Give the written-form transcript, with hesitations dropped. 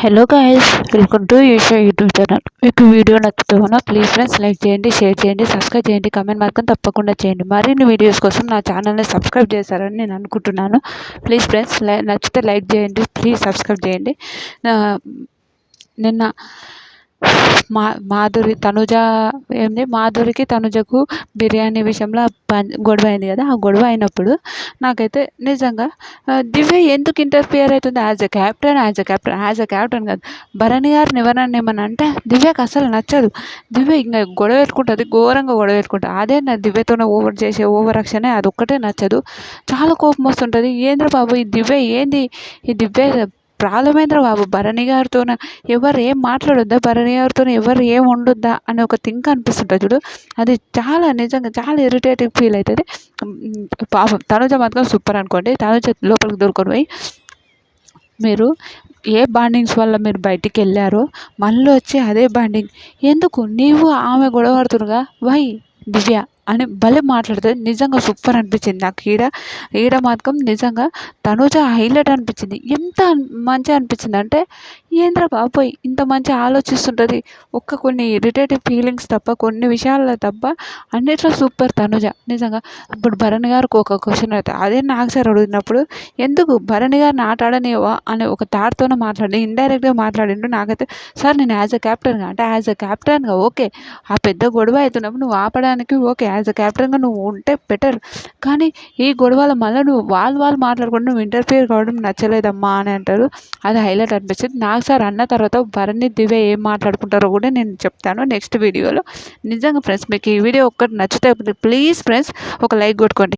Hello guys, welcome to Esha YouTube channel. మీకు video నచ్చుతున్నా please friends like చేయండి, share చేయండి, సబ్స్క్రైబ్ చేయండి, కామెంట్ మాత్రం తప్పకుండా చేయండి. మరిన్ని వీడియోస్ కోసం నా ఛానల్ని సబ్స్క్రైబ్ చేశారని నేను అనుకుంటున్నాను. ప్లీజ్ ఫ్రెండ్స్ నచ్చితే లైక్ చేయండి, ప్లీజ్ సబ్స్క్రైబ్ చేయండి. నిన్న మాధురికి తనుజకు బిర్యానీ విషయంలో గొడవ అయింది కదా. ఆ గొడవ అయినప్పుడు నాకైతే నిజంగా దివ్య ఎందుకు ఇంటర్ఫియర్ అవుతుంది యాజ్ ఎ క్యాప్టెన్ కాదు. భరణి గారిని ఎవరన్నా ఏమన్నా అంటే దివ్యకు అసలు నచ్చదు. దివ్య ఇంకా గొడవ పెట్టుకుంటుంది, ఘోరంగా గొడవ పెట్టుకుంటుంది. అదే నా దివ్యతోనే ఓవర్ యాక్షనే, అదొక్కటే నచ్చదు. చాలా కోపం వస్తుంటుంది. ఏంద్ర బాబు ఈ దివ్య ఏంది, ఈ దివ్య ప్రాబ్లం ఏంద్ర బాబు, భరణి గారితో ఎవరు ఏం మాట్లాడొద్దా, భరణి గారితో ఎవరు ఏం ఉండొద్దా అని ఒక థింక్ అనిపిస్తుంటుంది చూడు. అది చాలా నిజంగా చాలా ఇరిటేటింగ్ ఫీల్ అవుతుంది. పాపం తనుజ మాత్రం సూపర్ అనుకోండి. తనుజ లోపలికి దొరుకుని పోయి మీరు ఏ బాండింగ్స్ వల్ల మీరు బయటికి వెళ్ళారో మళ్ళీ వచ్చి అదే బాండింగ్ ఎందుకు, నీవు ఆమె గొడవ పడుతురుగా వై దివ్య అని భలే మాట్లాడుతుంది. నిజంగా సూపర్ అనిపించింది నాకు. ఈడ మాత్రం నిజంగా తనుజ హైలైట్ అనిపించింది. ఎంత మంచిగా అనిపించింది అంటే ఏంద్ర బాబోయ్ ఇంత మంచిగా ఆలోచిస్తుంటుంది. కొన్ని ఇరిటేటివ్ ఫీలింగ్స్ తప్ప, కొన్ని విషయాల్లో తప్ప అన్నిట్లో సూపర్ తనుజ నిజంగా. ఇప్పుడు భరణి గారికి ఒక క్వశ్చన్ అవుతుంది, అదే నాకు సార్ అడిగినప్పుడు ఎందుకు భరణి గారిని ఆట ఆడనివా అనే ఒక థాట్తోనే మాట్లాడి ఇండైరెక్ట్గా మాట్లాడిండు. నాకైతే సార్ నేను యాజ్ ఎ క్యాప్టెన్గా ఓకే, ఆ పెద్ద గొడవ అవుతున్నప్పుడు నువ్వు ఆపడానికి ఓకే, యాజ్ ఎ క్యాప్టెన్గా నువ్వు ఉంటే బెటర్. కానీ ఈ గొడవల మళ్ళీ నువ్వు వాళ్ళు మాట్లాడుకుంటూ నువ్వు ఇంటర్ఫియర్ కావడం నచ్చలేదమ్మా అని అంటారు. అది హైలైట్ అనిపించింది నాకు. సార్ అన్న తర్వాత భరణి దివ్య ఏం మాట్లాడుకుంటారో కూడా నేను చెప్తాను నెక్స్ట్ వీడియోలో. నిజంగా ఫ్రెండ్స్ మీకు ఈ వీడియో ఒక్కటి నచ్చితే ప్లీజ్ ఫ్రెండ్స్ ఒక లైక్ కొట్టుకోండి.